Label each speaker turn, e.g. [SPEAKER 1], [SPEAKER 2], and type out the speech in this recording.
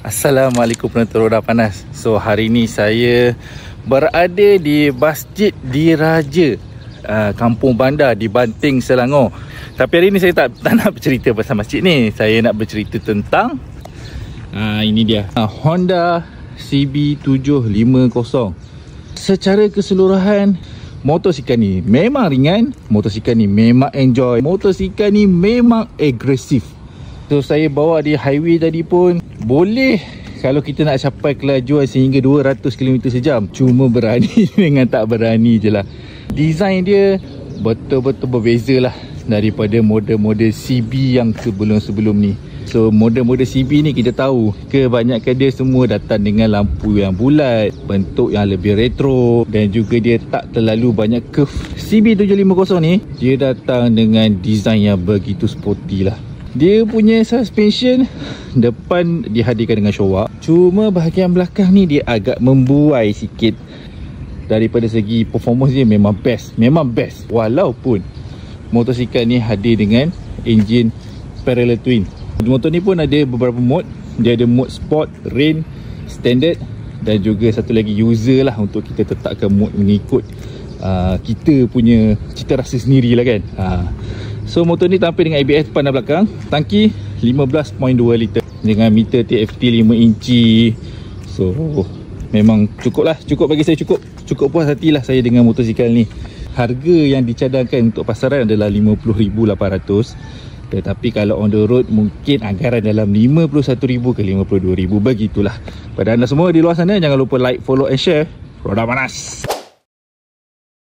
[SPEAKER 1] Assalamualaikum penonton Roda Panas. So hari ni saya berada di Masjid Diraja, Kampung Bandar di Banting, Selangor. Tapi hari ni saya tak nak bercerita pasal masjid ni. Saya nak bercerita tentang ini dia, Honda CB750. Secara keseluruhan, motosikal ni memang ringan, motosikal ni memang enjoy, motosikal ni memang agresif. So saya bawa di highway tadi pun boleh kalau kita nak capai kelajuan sehingga 200 km sejam. Cuma berani dengan tak berani je lah. Design dia betul-betul berbeza lah daripada model-model CB yang sebelum-sebelum ni. So model-model CB ni kita tahu kebanyakan dia semua datang dengan lampu yang bulat, bentuk yang lebih retro, dan juga dia tak terlalu banyak curve. CB750 ni dia datang dengan design yang begitu sporty lah. Dia punya suspension depan dihadirkan dengan shock. Cuma bahagian belakang ni dia agak membuai sikit. Daripada segi performance dia memang best. Memang best. Walaupun motosikal ni hadir dengan enjin parallel twin. Motor ni pun ada beberapa mode. Dia ada mode sport, rain, standard, dan juga satu lagi user lah, untuk kita letakkan mode mengikut kita punya cita rasa sendiri lah kan. So motor ni tampil dengan ABS depan dan belakang. Tangki 15.2 liter dengan meter TFT 5 inci. So memang cukup lah. Cukup bagi saya, cukup puas hatilah saya dengan motosikal ni. Harga yang dicadangkan untuk pasaran adalah 50,800. Tetapi kalau on the road mungkin anggaran dalam 51,000 ke 52,000, begitulah. Pada anda semua di luar sana, jangan lupa like, follow and share Roda Panas.